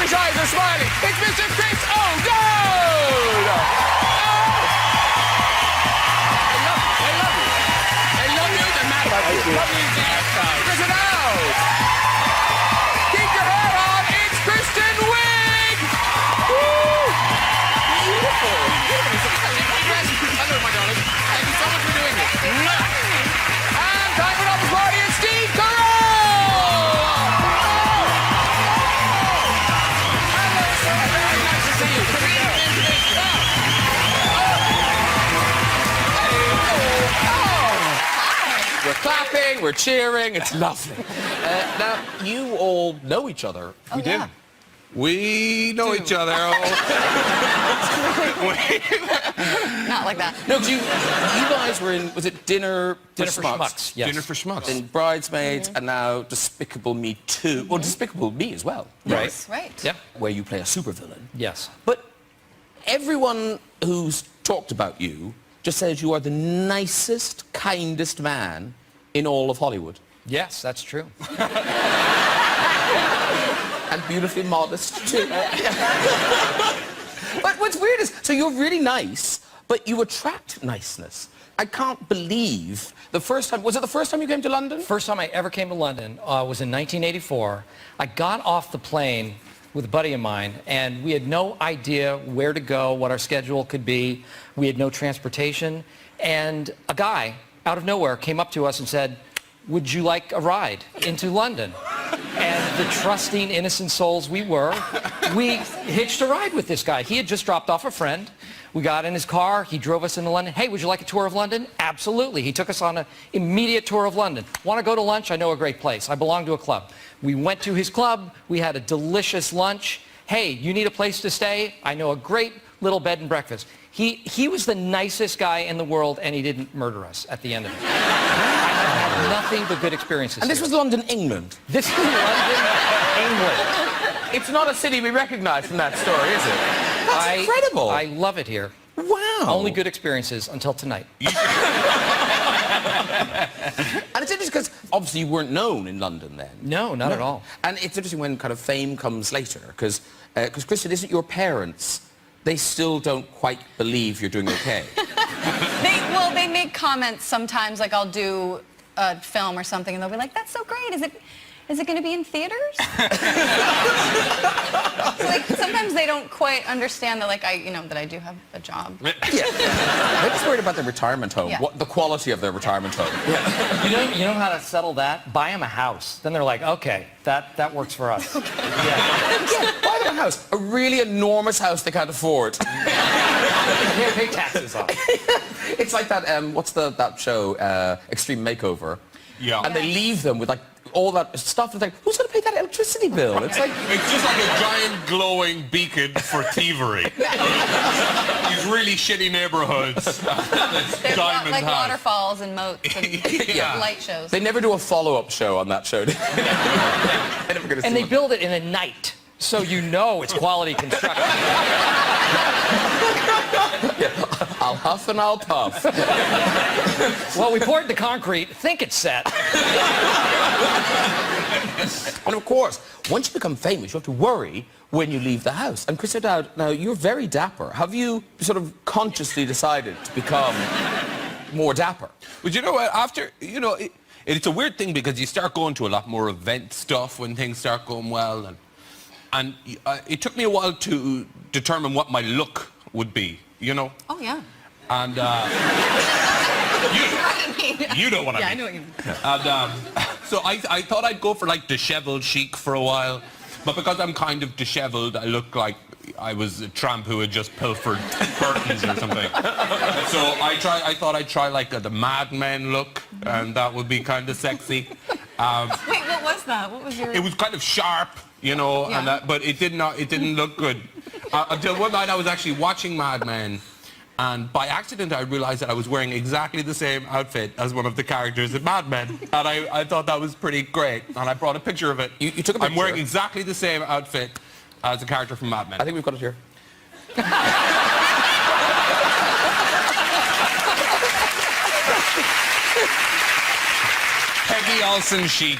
His eyes are smiling. It's Mr. Chris O'Good! They love you. They love you. They're mad about you. Love you, Jack. Chris O'Good! Keep your hair on. It's Kristen Wiig! Woo! Beautiful. Hello, my darling. Thank you so much for doing this. And time for another party. It's Steve Carell! We're clapping, we're cheering, it's lovely. Now, you all know each other. We do. We know each other. Not like that. No, 'cause you guys were in, was it Dinner for Schmucks? Yes. Dinner for Schmucks. In Bridesmaids, and now Despicable Me 2. Well, Despicable Me as well. Yes, right. Yeah. Where you play a supervillain. Yes. But everyone who's talked about you just says you are the nicest, kindest man in all of Hollywood. Yes, that's true. And beautifully modest, too. But what's weird is, so you're really nice, but you attract niceness. I can't believe the first time, was it the first time you came to London? First time I ever came to London was in 1984. I got off the plane with a buddy of mine, and we had no idea where to go, what our schedule could be. We had no transportation, and a guy out of nowhere came up to us and said, "Would you like a ride into London?" And the trusting, innocent souls we were, we hitched a ride with this guy. He had just dropped off a friend. We got in his car. He drove us into London. "Hey, would you like a tour of London?" Absolutely. He took us on an immediate tour of London. "Want to go to lunch? I know a great place. I belong to a club." We went to his club. We had a delicious lunch. "Hey, you need a place to stay? I know a great little bed and breakfast." He was the nicest guy in the world, and he didn't murder us at the end of it. I had nothing but good experiences. And this was London, England. This is London, England. It's not a city we recognize from that story, is it? That's incredible. I love it here. Wow. Only good experiences until tonight. And it's interesting because obviously you weren't known in London then. No, not at all. And it's interesting when kind of fame comes later, because Kristen, isn't your parents, they still don't quite believe you're doing okay. They make comments sometimes, like I'll do a film or something, and they'll be like, "That's so great. Is it going to be in theaters?" So, like, sometimes they don't quite understand that, like, that I do have a job. Yeah. They're just worried about their retirement home, Yeah. the quality of their retirement home. Yeah. You know how to settle that? Buy them a house. Then they're like, "Okay, that works for us." Yeah. Yeah, buy them a house. A really enormous house they can't afford. They can't pay taxes on it. It's like that, what's that show, Extreme Makeover? Yeah. And they leave them with, like, all that stuff. It's like, who's going to pay that electricity bill? It's like... It's just like a giant glowing beacon for thievery. These really shitty neighborhoods. There's Diamond like house. waterfalls and moats and Yeah. light shows. They never do a follow-up show on that show. They're never gonna And see they build it in a night, so you know it's quality construction. I'll huff and I'll puff. Well, we poured the concrete, think it's set. And of course, once you become famous, you have to worry when you leave the house. And Chris O'Dowd, now you're very dapper. Have you sort of consciously decided to become more dapper? But you know what, after, it's a weird thing because you start going to a lot more event stuff when things start going well. And it took me a while to determine what my look would be, Oh, yeah. And you know what I mean. Yeah, I know what you mean. And so I thought I'd go for like disheveled chic for a while, but because I'm kind of disheveled, I look like I was a tramp who had just pilfered curtains or something. So I thought I'd try like the Mad Men look, and that would be kind of sexy. Wait, what was that? What was your... It was kind of sharp, Yeah. but it didn't look good. Until one night I was actually watching Mad Men, and by accident I realized that I was wearing exactly the same outfit as one of the characters in Mad Men, and I thought that was pretty great, and I brought a picture of it. You took a picture? I'm wearing exactly the same outfit as a character from Mad Men. I think we've got it here. Peggy Olsen chic.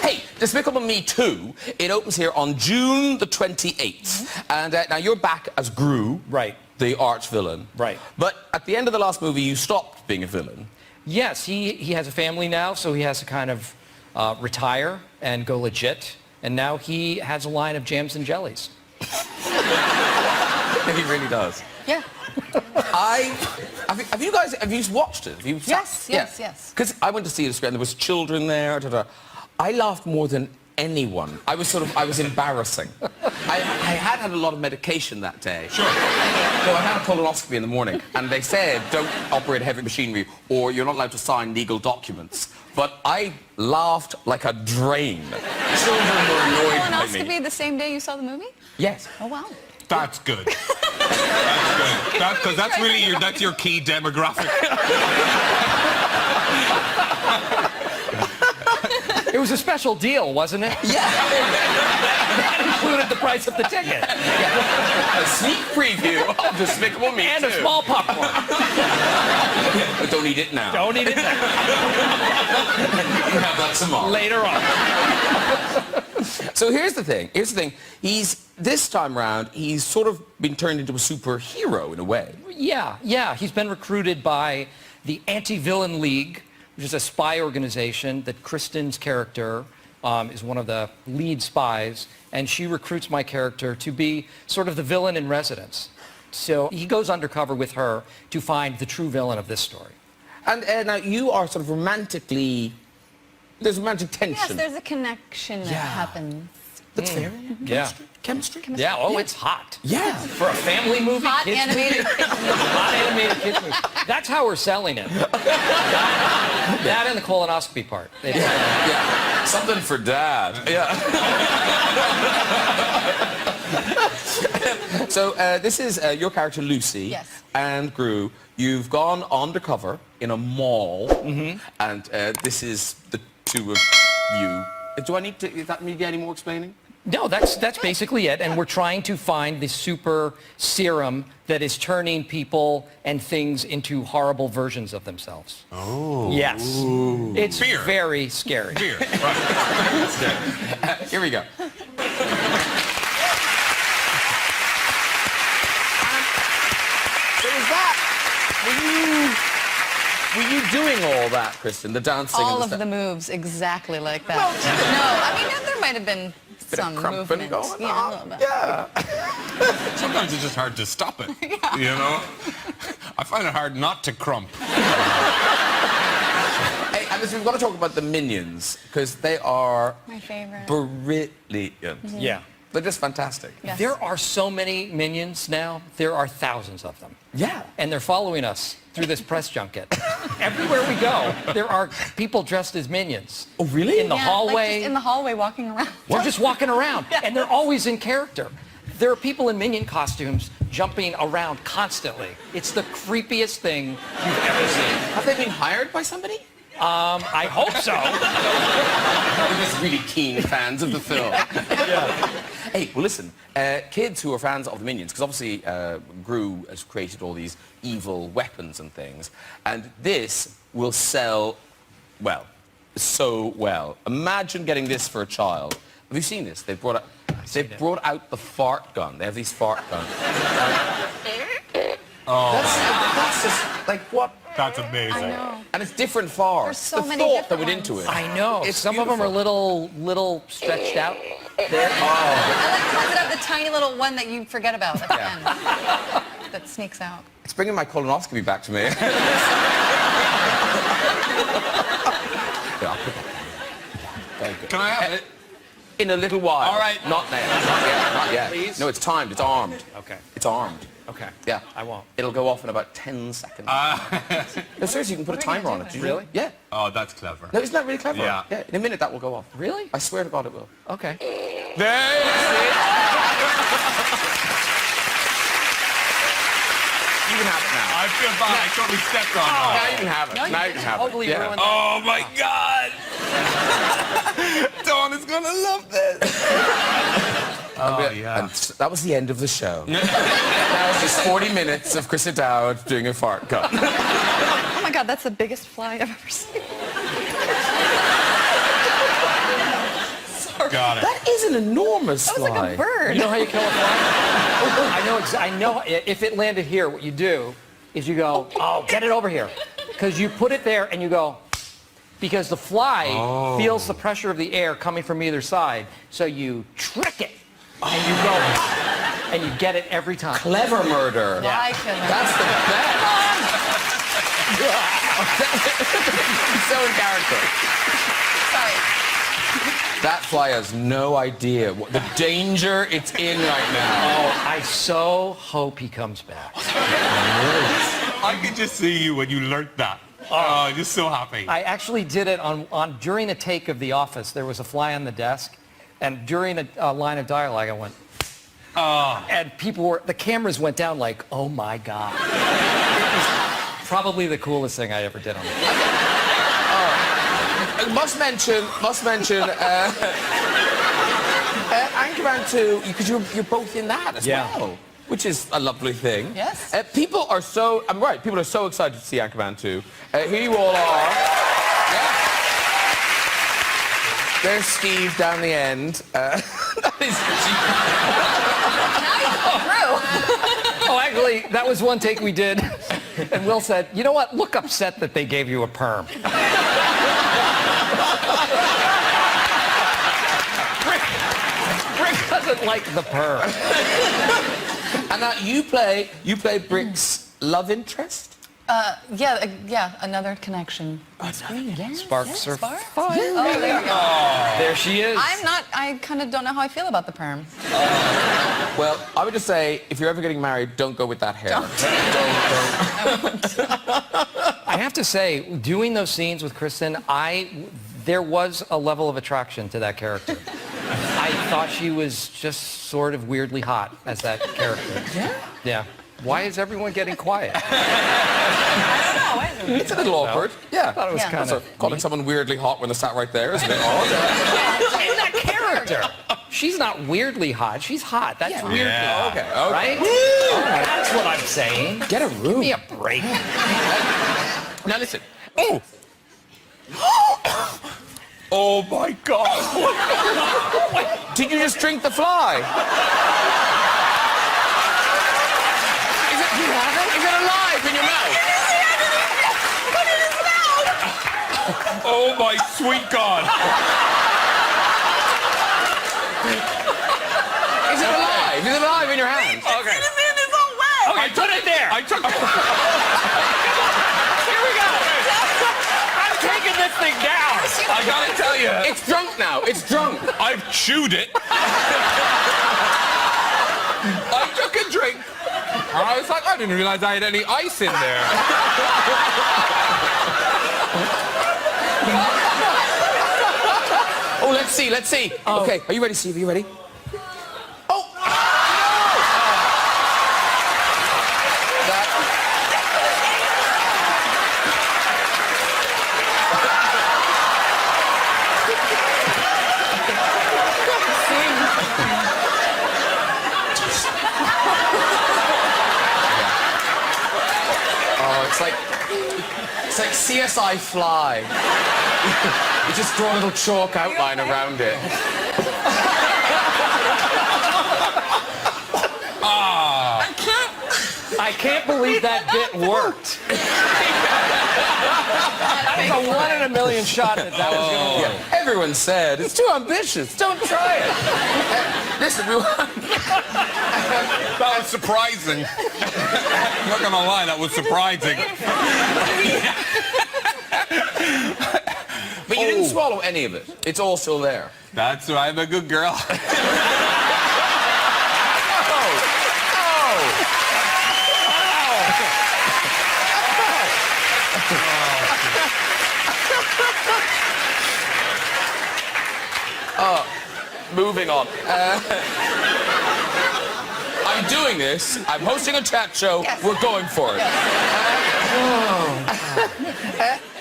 Hey, Despicable Me 2, it opens here on June the 28th. And now you're back as Gru. Right. The arch villain. Right. But at the end of the last movie, you stopped being a villain. Yes, he has a family now, so he has to kind of retire and go legit. And now he has a line of jams and jellies. He really does. Yeah. Have you guys watched it? Have you Yes. Because I went to see it and there was children there. I laughed more than anyone. I was embarrassing. I had a lot of medication that day. Sure. So I had a colonoscopy in the morning, and they said don't operate heavy machinery or you're not allowed to sign legal documents. But I laughed like a drain. Children were annoyed by me. Colonoscopy the same day you saw the movie? Yes. Oh, wow. That's good. That's good. Because that's really your key demographic. It was a special deal, wasn't it? Yeah. That included the price of the ticket. A sneak preview of Despicable Me And 2. a small popcorn. But don't eat it now. Don't eat it now. You can have that tomorrow. Later on. So here's the thing. This time round, he's sort of been turned into a superhero in a way. Yeah. He's been recruited by the Anti-Villain League, which is a spy organization that Kristen's character is one of the lead spies, and she recruits my character to be sort of the villain in residence. So he goes undercover with her to find the true villain of this story. And now you are sort of romantically... There's romantic tension. Yes, there's a connection that happens. That's fair. Yeah. Chemistry? Yeah, it's hot. Yeah. For a family movie. Hot kids animated. Hot animated kids movie. That's how we're selling it. That and the colonoscopy part. Yeah. Something for Dad. Yeah. So this is your character Lucy. Yes. And Gru. You've gone undercover in a mall. And this is the two of you. Do I need to? Does that need any more explaining? No, that's basically it. And we're trying to find the super serum that is turning people and things into horrible versions of themselves. Oh. Yes. Ooh. It's Fear. very scary. Fear. Right. Here we go. So is that... Were you doing all that, Kristen? The dancing All and of the the moves exactly like that. No, I mean, there might have been some crumping movement. going Yeah, a on. little bit. Yeah. Sometimes it's just hard to stop it. You know? I find it hard not to crump. Hey, and listen, we've got to talk about the Minions, because they are... My favorite. Brilliant. Yeah. They're just fantastic. Yes. There are so many minions now. There are thousands of them. Yeah. And they're following us through this press junket. Everywhere we go, there are people dressed as minions. Oh, really? In the Yeah, hallway. Like just in the hallway walking around. We're just walking around, and they're always in character. There are people in minion costumes jumping around constantly. It's the creepiest thing you've ever seen. Have they been hired by somebody? I hope so. They're just really keen fans of the film. Hey, well, listen, kids who are fans of the Minions, because obviously Gru has created all these evil weapons and things, and this will sell, well, so well. Imagine getting this for a child. Have you seen this? They've brought out the fart gun. They have these fart guns. That's just, like, what? That's amazing. I know. And it's different farts. There's so the many thought that different went into ones. it. I know. It's Some of them are beautiful. little stretched out. I like the ones that have the tiny little one that you forget about at the end. That sneaks out. It's bringing my colonoscopy back to me. Yeah, I'll put that. Very good. Can I have it? In a little while. All right. Not now. Not yet. Not yet. Please? No, it's timed. It's armed. Okay. It's armed. Okay. Yeah. I won't. It'll go off in about 10 seconds. No, seriously, you can put a timer on it. Did you know? Really? Yeah. Oh, that's clever. No, isn't that really clever? Yeah. Yeah. In a minute, that will go off. Really? I swear to God, it will. Okay. There You can have it now. I feel bad. I totally stepped on Now it. you can have it. No, you now you can have totally it. Yeah. ruined that. Oh, my God. Dawn is going to love this. Oh, yeah. And that was the end of the show. That was just 40 minutes of Kristen Dowd doing a fart gun. Oh my God, that's the biggest fly I've ever seen. got it. That is an enormous That was fly. like a bird. You know how you kill a fly? I know. If it landed here, what you do is you go, oh, get it over here. Because you put it there and you go, because the fly feels the pressure of the air coming from either side. So you trick it and you go, and you get it every time. Clever murder. Fly killer. That's the best. So in character. Sorry. That fly has no idea what the danger it's in right now. Oh, I so hope he comes back. I could just see you when you learnt that. Oh, just so happy. I actually did it during a take of The Office. There was a fly on the desk, and during a line of dialogue, I went, and the cameras went down like, oh my God. It was probably the coolest thing I ever did on it. Must mention, Anchorman 2, because you're both in that as well, which is a lovely thing. Yes. People are so, I'm right, people are so excited to see Anchorman 2. Here you all are. Yeah. There's Steve down the end. That is Now you go through. Oh, actually, that was one take we did, and Will said, you know what, look upset that they gave you a perm. Rick doesn't like the perm. And now you play Brick's love interest? Yeah, another connection. Yes, Sparks are Sparks? fine. Oh, there you go. There she is. I kind of don't know how I feel about the perm. Well, I would just say, if you're ever getting married, don't go with that hair. I have to say, doing those scenes with Kristen, there was a level of attraction to that character. I thought she was just sort of weirdly hot as that character. Yeah? Yeah. Why is everyone getting quiet? I don't know. It's a little awkward. Yeah. I thought it was kind Also, of calling someone weirdly hot when they're sat right there is a bit odd. in that character. She's not weirdly hot. She's hot. That's weirdly Yeah. Okay. right? That's what I'm saying. Get a room. Give me a break. Now listen. Oh! Oh my God! Did you just drink the fly? Is it alive in your mouth? Oh my sweet God! Is it alive? Is it alive in your hand? Okay. Okay, put it there. I took. Here we go. I'm taking this thing down. I gotta tell you, It's drunk now. It's drunk. I've chewed it. I took a drink. And I was like, I didn't realize I had any ice in there. Oh, let's see. Okay, are you ready, Steve? Are you ready? Oh! It's like CSI Fly. You just draw a little chalk outline around it. I can't believe that bit worked. That was a 1 in a million shot that was going to work. Yeah. Everyone said, it's too ambitious, don't try it. Listen, That was surprising. I'm not gonna lie, that was surprising. but you didn't swallow any of it. It's all still there. That's right, I'm a good girl. Moving on. I'm doing this. I'm hosting a chat show. Yes. We're going for it.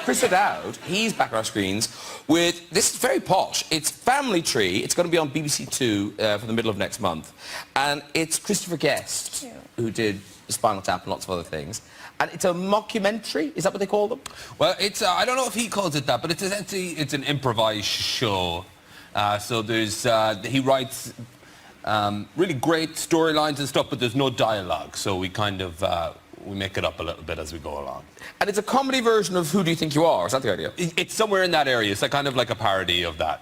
Chris O'Dowd, he's back on our screens with, this is very posh. It's Family Tree. It's going to be on BBC Two for the middle of next month. And it's Christopher Guest, who did Spinal Tap and lots of other things. And it's a mockumentary. Is that what they call them? Well, it's I don't know if he calls it that, but it's essentially it's an improvised show. So there's he writes really great storylines and stuff, but there's no dialogue. So we kind of we make it up a little bit as we go along. And it's a comedy version of Who Do You Think You Are? Is that the idea? It's somewhere in that area. It's kind of like a parody of that,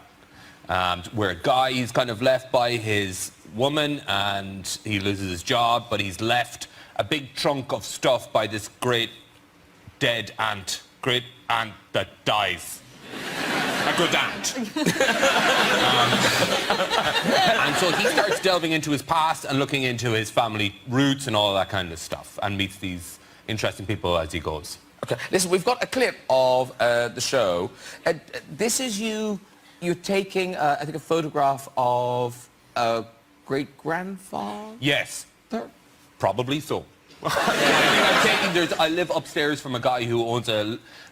where a guy, he's kind of left by his woman and he loses his job, but he's left a big trunk of stuff by this great aunt that dies. A good aunt. And so he starts delving into his past and looking into his family roots and all that kind of stuff, and meets these interesting people as he goes. Okay, listen, we've got a clip of the show. This is you're taking, I think, a photograph of a great-grandfather? Yes, probably so. I live upstairs from a guy who owns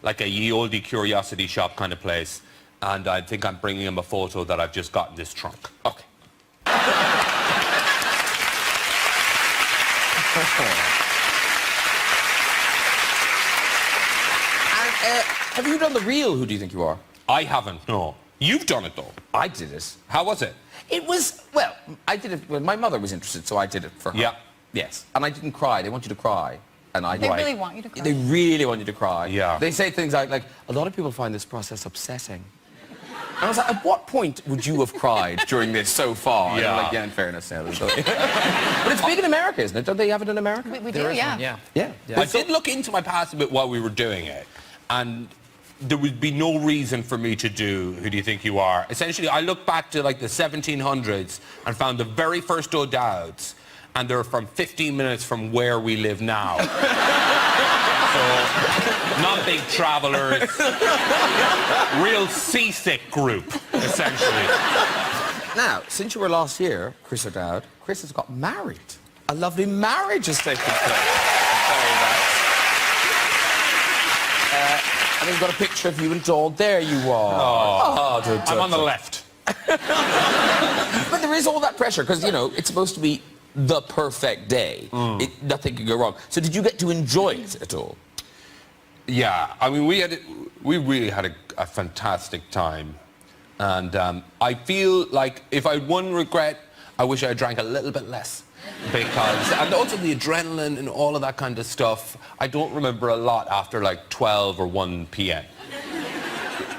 like a ye olde curiosity shop kind of place, and I think I'm bringing him a photo that I've just got in this trunk. Okay. And, have you done the real Who Do You Think You Are? I haven't, no. You've done it, though. I did it. How was it? It was, well, I did it when my mother was interested, so I did it for her. Yeah. Yes. And I didn't cry. They want you to cry. And I They really want you to cry. They really want you to cry. Yeah. They say things like, a lot of people find this process upsetting. And I was like, at what point would you have cried during this so far? And Yeah. they're like, yeah, in fairness. Yeah, but it's big in America, isn't it? Don't they have it in America? We do, yeah. Yeah. I did look into my past a bit while we were doing it, and there would be no reason for me to do Who Do You Think You Are? Essentially, I looked back to like the 1700s and found the very first O'Dowds, and they're from 15 minutes from where we live now. So, not big travelers, real seasick group, essentially. Now, since you were last here, Chris O'Dowd, Chris has got married. A lovely marriage has taken place. Very nice. And we've got a picture of you and Dawn. There you are. Oh, I'm on the left. But there is all that pressure, because, you know, it's supposed to be the perfect day. Nothing can go wrong. So did you get to enjoy it at all? Yeah, I mean, we really had a fantastic time. And I feel like if I had one regret, I wish I drank a little bit less. Because, and also the adrenaline and all of that kind of stuff, I don't remember a lot after like 12 or 1 p.m.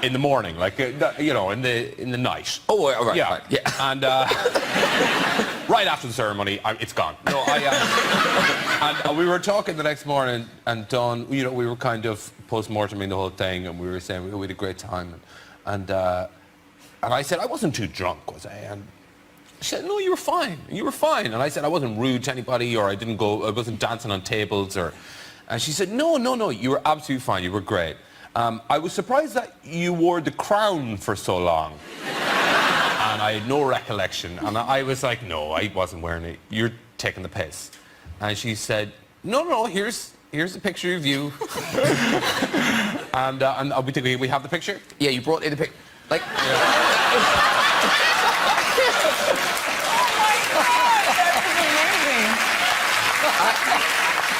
in the morning, like, you know, in the night. Oh, right, yeah. right, yeah. And right after the ceremony, it's gone. No, and we were talking the next morning, and Dawn, you know, we were kind of post-morteming the whole thing, and we were saying we had a great time, and I said I wasn't too drunk, was I? And she said, no, you were fine. You were fine. And I said I wasn't rude to anybody, or I wasn't dancing on tables, or. And she said, no, you were absolutely fine. You were great. I was surprised that you wore the crown for so long. And I had no recollection. And I was like, no, I wasn't wearing it. You're taking the piss. And she said, no, here's a picture of you. and we have the picture? Yeah, you brought in the picture. Like...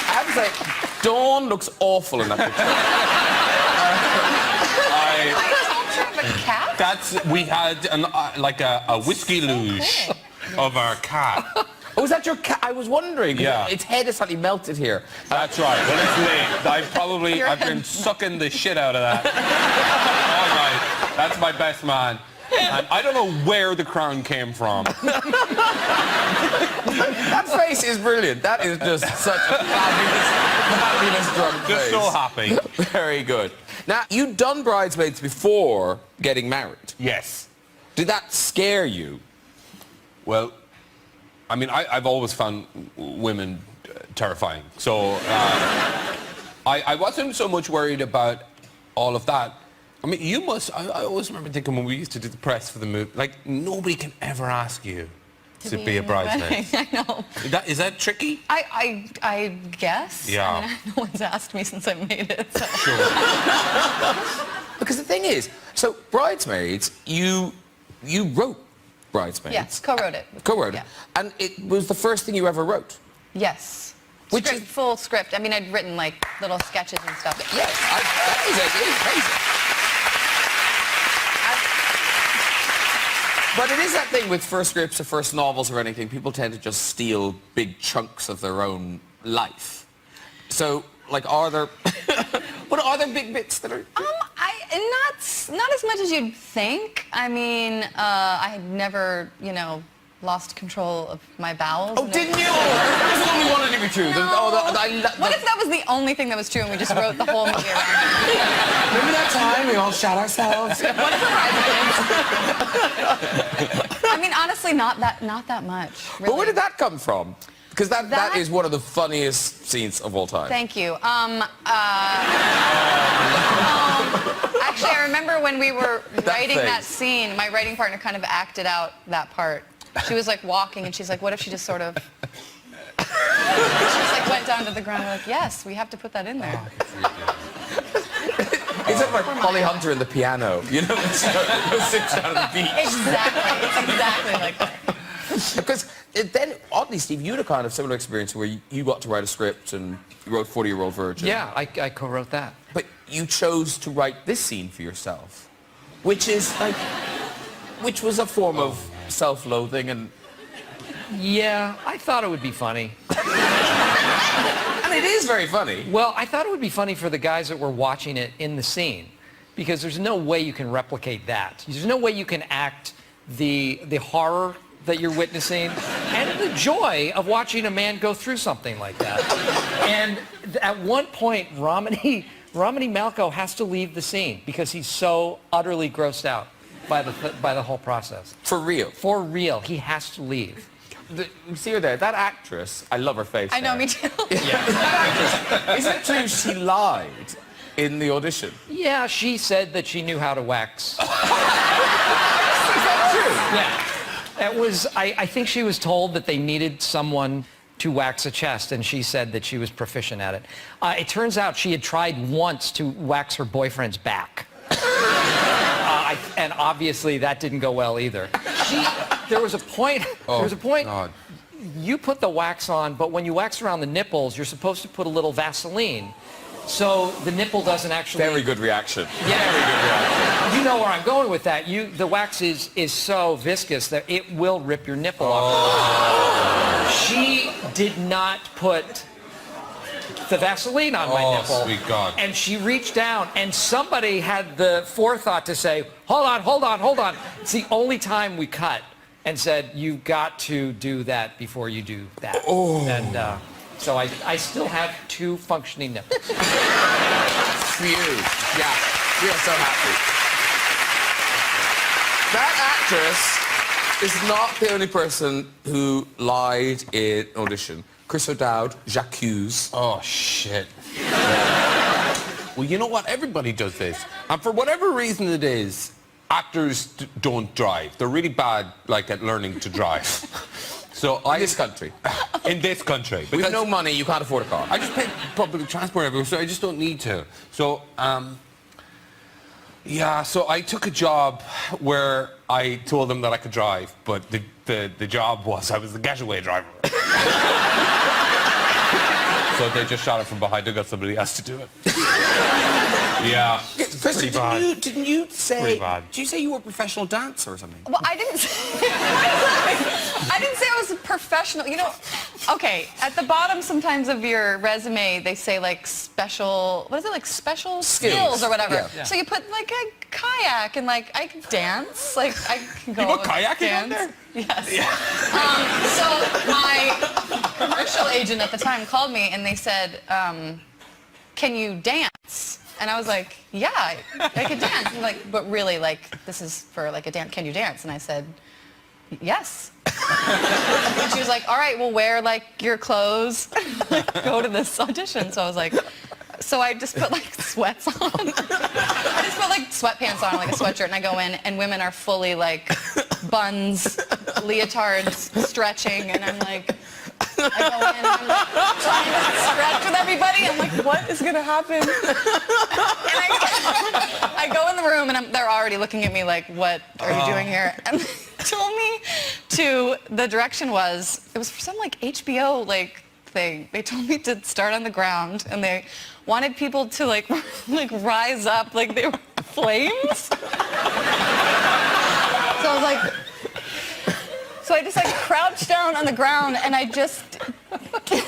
I have to say, Dawn looks awful in that picture. We had like a whiskey luge of our cat. Oh, is that your cat? I was wondering. Yeah. Its head is slightly melted here. That's right. Well, it's late. I've been sucking the shit out of that. All right. That's my best man. And I don't know where the crown came from. That face is brilliant. That is just such a fabulous drunk face. Just so happy. Very good. Now, you'd done Bridesmaids before getting married. Yes. Did that scare you? Well, I mean, I've always found women terrifying. So I wasn't so much worried about all of that. I mean, you must... I always remember thinking when we used to do the press for the movie, like, nobody can ever ask you to be a bridesmaid. I know. Is that tricky? I guess. Yeah. I mean, no one's asked me since I made it. So. Sure. Because the thing is, so Bridesmaids, you wrote Bridesmaids. Yes, co-wrote it. Co-wrote Yeah. it. And it was the first thing you ever wrote. Yes. Which Script, is... full script. I mean, I'd written, like, little sketches and stuff. Yes, that is amazing. But it is that thing with first scripts or first novels or anything. People tend to just steal big chunks of their own life. So, like, are there... What are there big bits that are... Not as much as you'd think. I mean, I had never, you know, lost control of my bowels. Oh, didn't you? That's the only one to be true. What if that was the only thing that was true and we just wrote the whole movie around it? Remember that time we all shot ourselves? What if I mean, honestly, not that much. Really. But where did that come from? Because that is one of the funniest scenes of all time. Thank you. Actually, I remember when we were writing that scene, my writing partner kind of acted out that part. She was like walking and she's like, what if she just sort of... She just like went down to the ground. We're like, yes, we have to put that in there. It's like Holly Hunter and the piano, you know? She sits down at the beach. Exactly. It's exactly like that. Because then, oddly, Steve, you had a kind of similar experience where you got to write a script and you wrote 40-Year-Old Virgin. Yeah, I co-wrote that. But you chose to write this scene for yourself, which is like... Which was a form of self-loathing and... Yeah, I thought it would be funny. And it is very funny. Well, I thought it would be funny for the guys that were watching it in the scene, because there's no way you can replicate that. There's no way you can act the horror that you're witnessing and the joy of watching a man go through something like that. And at one point, Romany Malco has to leave the scene because he's so utterly grossed out by the whole process. For real. For real, he has to leave. You see her there, that actress, I love her face. I know, there. me too. Yeah. Is it true she lied in the audition? Yeah, she said that she knew how to wax. Is that true? Yeah. It was, I think she was told that they needed someone to wax a chest, and she said that she was proficient at it. It turns out she had tried once to wax her boyfriend's back. And obviously that didn't go well either. There was a point, God. you put the wax on, but when you wax around the nipples, you're supposed to put a little Vaseline. So the nipple doesn't actually... Very good reaction. Yeah. Very good reaction. You know where I'm going with that. The wax is so viscous that it will rip your nipple off. She did not put the Vaseline on my nipple. Sweet God. And she reached down, and somebody had the forethought to say, hold on. It's the only time we cut, and said, you've got to do that before you do that. Oh. And so I still have 2 functioning nipples. For you. Yeah. We are so happy. That actress is not the only person who lied in audition. Chris O'Dowd, J'accuse. Oh, shit. Well, you know what? Everybody does this. And for whatever reason it is, actors don't drive. They're really bad, like, at learning to drive. So In this country. In this country. With no money, you can't afford a car. I just pay public transport everywhere, so I just don't need to. So, yeah, so I took a job where I told them that I could drive, but the job was I was the getaway driver. So they just shot it from behind and got somebody else to do it. Yeah. Kristen, didn't you say... Pretty bad. Did you say you were a professional dancer or something? Well, I didn't say I was a professional. You know, okay, at the bottom sometimes of your resume, they say, like, special, what is it, like, special skills or whatever. Yeah. So you put, like, a kayak and, like, I can dance. Like, I can go You put kayaking on there? Yes. Yeah. So my commercial agent at the time called me and they said, can you dance? And I was like, yeah, I could dance. And like, but really, like, this is for like a dance. Can you dance? And I said, yes. And she was like, all right, well, wear like your clothes, like, go to this audition. So I was like, so I just put like sweats on. I just put like sweatpants on, like a sweatshirt, and I go in, and women are fully like buns, leotards, stretching, and I'm like, I go in and I'm like, trying to stretch with everybody. I'm like, what is going to happen? And I go in the room and they're already looking at me like, what are you doing here? And they told me the direction was, it was for some like HBO like thing. They told me to start on the ground and they wanted people to like rise up like they were flames. So I was like, So I just like crouched down on the ground and I just did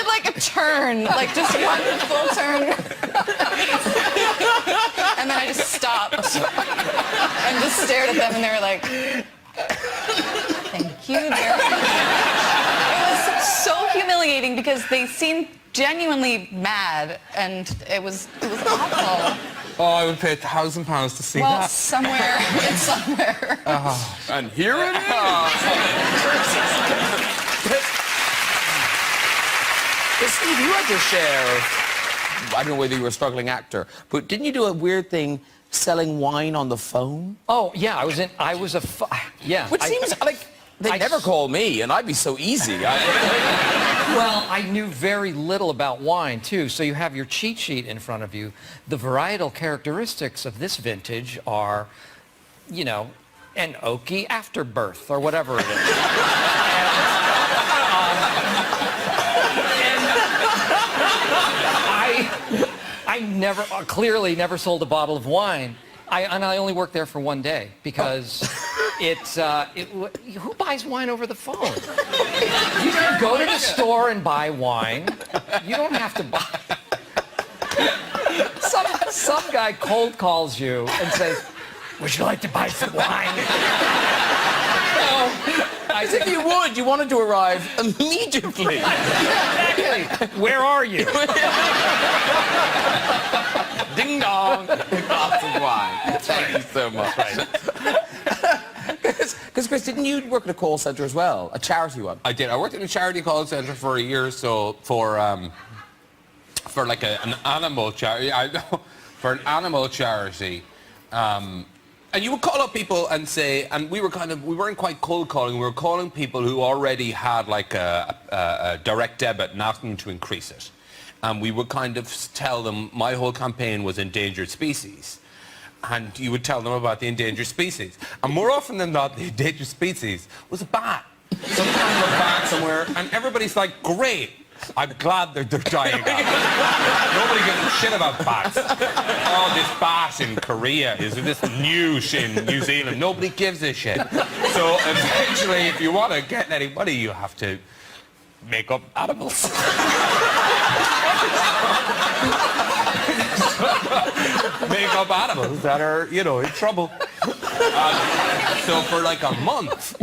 like a turn, like just one full turn. And then I just stopped and just stared at them and they were like, thank you very much. It was so humiliating because they seemed genuinely mad and it was awful. Oh, I would pay £1,000 to see Well, that. somewhere, it's somewhere. And here it is. Steve, you had your share of, I don't know whether you were a struggling actor, but didn't you do a weird thing selling wine on the phone? Oh, yeah, yeah. Which seems like they'd never call me, and I'd be so easy. Well, I knew very little about wine, too, so you have your cheat sheet in front of you. The varietal characteristics of this vintage are, you know, an oaky afterbirth, or whatever it is. I clearly never sold a bottle of wine. And I only worked there for one day because who buys wine over the phone? You can go to the store and buy wine. You don't have to buy. Some guy cold calls you and says, would you like to buy some wine? I said you would. You wanted to arrive immediately. Where are you? Ding dong. Glass of wine. Thank you so much. Because, Chris, didn't you work at a call centre as well? A charity one? I did. I worked in a charity call centre for a year or so for like an animal charity. For an animal charity. And you would call up people and say, and we weren't quite cold calling, we were calling people who already had like a direct debit and asking them to increase it. And we would kind of tell them, my whole campaign was endangered species. And you would tell them about the endangered species. And more often than not, the endangered species was a bat. Some kind of a bat somewhere, and everybody's like, great. I'm glad they're dying out. Nobody gives a shit about bats. Oh, this bat in Korea is this news in New Zealand. Nobody gives a shit. So eventually, if you want to get any money, you have to make up animals. Make up animals that are, you know, in trouble. So for like a month,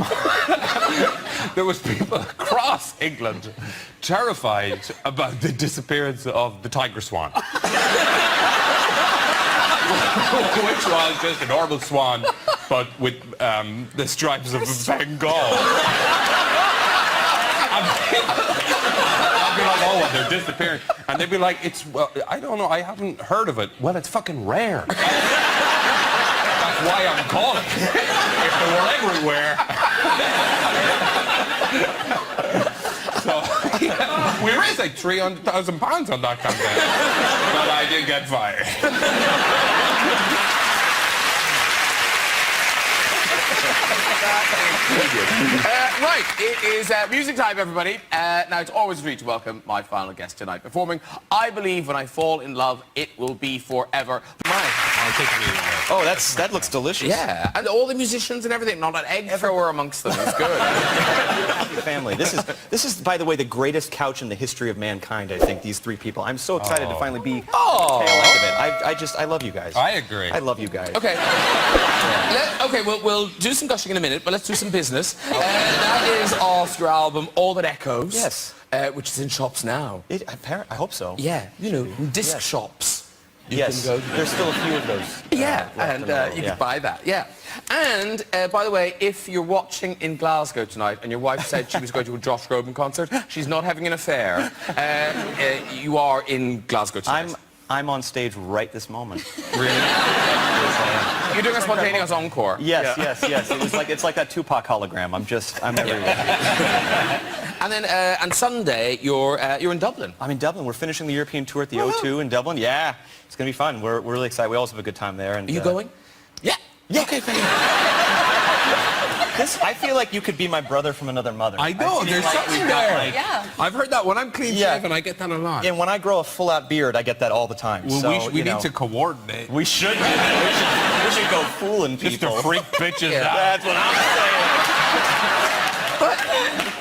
there was people across England terrified about the disappearance of the tiger swan. Which was just a normal swan, but with the stripes of Bengal. I'd be like, oh, they're disappearing. And they'd be like, well, I don't know, I haven't heard of it. Well, it's fucking rare. That's why I'm calling. If they were everywhere. So, yeah, we raised like £300,000 on that campaign. But I did get fired. Right, it is music time, everybody. Now, it's always a treat to welcome my final guest tonight performing I Believe When I Fall in Love, It Will Be Forever. Oh, that looks delicious. Yeah, and all the musicians and everything, not an egg thrower amongst them. It's good. Happy family. This is, by the way, the greatest couch in the history of mankind, I think, these three people. I'm so excited to finally be tail end of it. I love you guys. I agree. I love you guys. Okay. Okay, we'll do some gushing in a minute, but let's do some business. That is off your album, All That Echoes. Yes. Which is in shops now. I hope so. Yeah, you know, disc shops. You Yes, can go. there's still a few of those. Yeah, and you can buy that, yeah. And, by the way, if you're watching in Glasgow tonight and your wife said she was going to a Josh Groban concert, she's not having an affair. You are in Glasgow tonight. I'm on stage right this moment. Really? You're doing a spontaneous encore. Yes. It's like that Tupac hologram. I'm everywhere. And then, and Sunday, you're in Dublin. I'm in Dublin. We're finishing the European tour at the O2 in Dublin. Yeah, it's gonna be fun. We're really excited. We always have a good time there. And, Are you going? Yeah. Yeah. Okay, fair enough. I feel like you could be my brother from another mother. I know, there's like something we've got, there. like- Yeah. I've heard that when I'm clean shaven, I get that a lot. And when I grow a full-out beard, I get that all the time. Well, so, we you know, need to coordinate. We should. We should go fooling Just people. to freak bitches out. That's what I'm saying.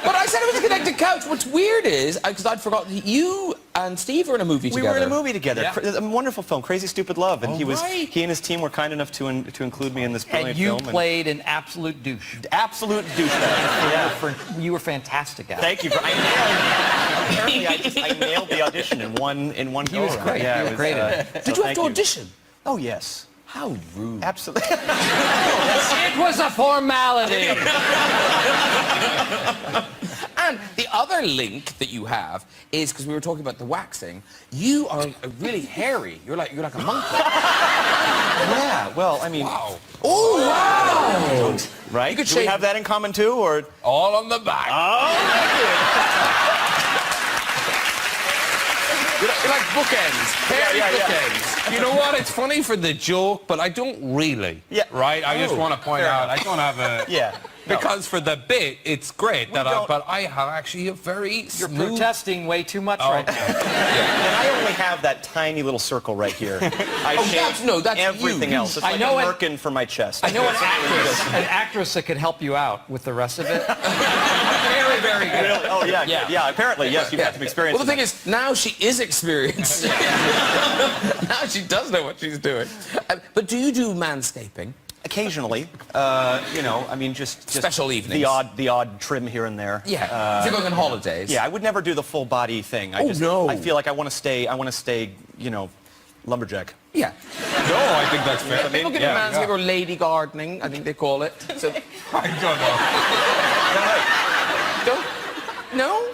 But I said it was a connected couch. What's weird is, because I'd forgotten, you and Steve were in a movie We together. were in a movie together. Yeah. A wonderful film, Crazy Stupid Love, and he right. and his team were kind enough to include me in this brilliant And you film. played an absolute douche. Absolute douchebag. Yeah. You were fantastic at it. Thank you. I nailed the audition in one He was go-around. great. Yeah, You were great at it. Did you have to audition? Oh yes. How rude. Absolutely. It was a formality. And the other link that you have is, because we were talking about the waxing, you are really hairy. You're like a monkey. Yeah. Well, I mean. Wow. Oh, wow! Right? You could Do we shave- have that in common too, or? All on the back. You're like bookends. Hairy bookends. You know what? It's funny for the joke, but I don't really. Yeah. Right? I just want to point fair out, enough. I don't have a... Yeah. Because for the bit, it's great that don't- but I have actually a very You're smooth... protesting way too much right now. And I only have that tiny little circle right here. I shaved that's everything you. else. It's I like know a it- merkin for my chest. I know an actress that could help you out with the rest of it. Very, very good. Really? Oh yeah, Yeah. yeah. Apparently, yes, you've had some experience. Well, the in thing is, now she is experienced. Now she does know what she's doing. But do you do manscaping? occasionally, you know, I mean, just Special evenings. the odd trim here and there. Yeah. If you're going on holidays. Yeah, I would never do the full body thing. No. I feel like I want to stay, you know, lumberjack. Yeah. No, I think that's fair. People get a manscape or lady gardening, I think they call it. So, I don't know. don't? No?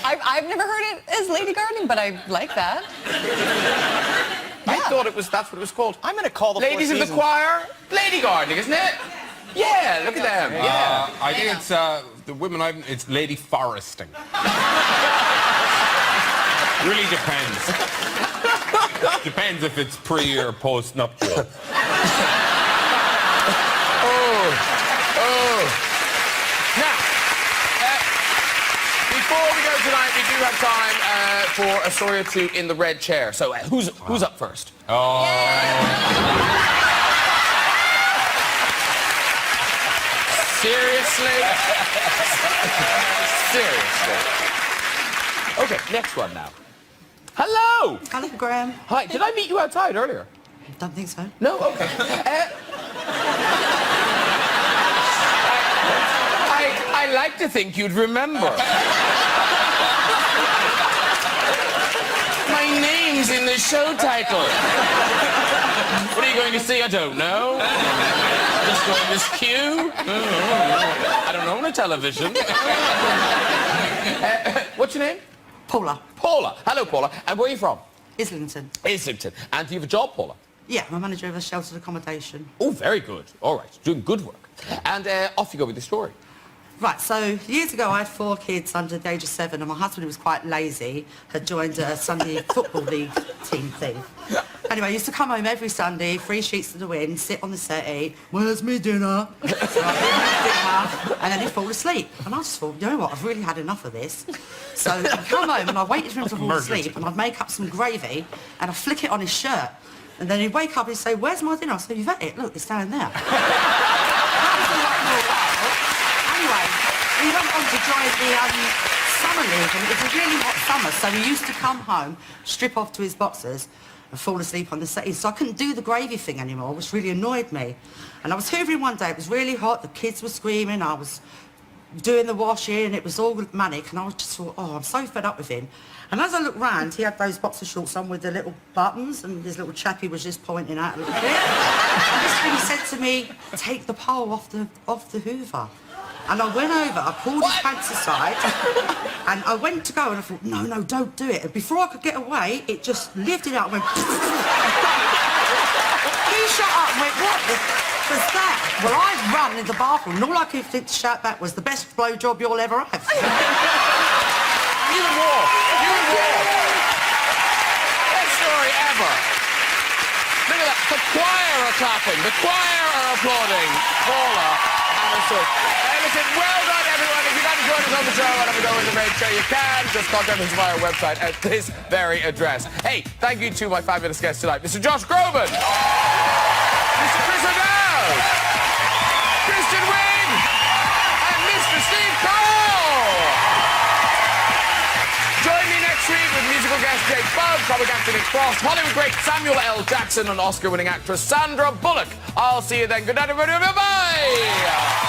I've never heard it as lady gardening, but I like that. I thought that's what it was called. I'm going to call the Ladies Four of the Seasons. choir, lady gardening, isn't it? Yeah, look at them. Yeah. I think it's the women. It's lady foresting. Really depends. Depends if it's pre or post nuptial. Now, before we go tonight, we do have time for a story or two in the red chair. So who's up first? Seriously? Seriously. Okay, next one now. Hello! Hello, Graham. Hi, did I meet you outside earlier? Don't think so. No? Okay. I like to think you'd remember. My name's in the show title. What are you going to see? I don't know. Just going this queue? I don't own a television. What's your name? Paula, Paula. Hello, Paula. And where are you from? Islington. Islington. And do you have a job, Paula? Yeah, I'm a manager of a sheltered accommodation. Oh, very good. All right. Doing good work. And off you go with the story. Right, so years ago I had 4 kids under the age of 7 and my husband, who was quite lazy, had joined a Sunday football league team thing. Anyway, I used to come home every Sunday, 3 sheets to the wind, sit on the settee, where's me dinner? So I'd dinner, and then he'd fall asleep. And I just thought, you know what, I've really had enough of this. So I'd come home and I waited for him to fall asleep and I'd make up some gravy and I'd flick it on his shirt. And then he'd wake up and he'd say, where's my dinner? I said, you've had it, look, it's down there. Anyway, we went on to join the summer league, and it was a really hot summer, so he used to come home, strip off to his boxers, and fall asleep on the settee. So I couldn't do the gravy thing anymore, which really annoyed me. And I was hoovering one day, it was really hot, the kids were screaming, I was doing the washing, and it was all manic, and I was just thought, oh, I'm so fed up with him. And as I looked round, he had those boxer shorts on with the little buttons, and his little chappie was just pointing out a little bit. And this thing said to me, take the pole off the hoover. And I went over, I pulled his pants aside, and I went to go, and I thought, no, no, don't do it. And before I could get away, it just lifted out and went... He shut up and went, what was that? Well, I ran in the bathroom, and all I could think to shout back was, the best blowjob you'll ever have. You and war. You and war. Best story ever. Look at that. The choir are clapping. The choir are applauding. Paula. Listen, well done, everyone. If you'd like to join us on the show and have a go in the red show, you can. Just contact us via our website at this very address. Hey, thank you to my fabulous guests tonight, Mr. Josh Groban, Mr. Chris Wiig, Kristen Wiig, and Mr. Steve Carell. Join me next week with musical guest Jake Bugg, comic actor Nick Frost, Hollywood great Samuel L. Jackson, and Oscar-winning actress Sandra Bullock. I'll see you then. Good night, everybody. Bye-bye.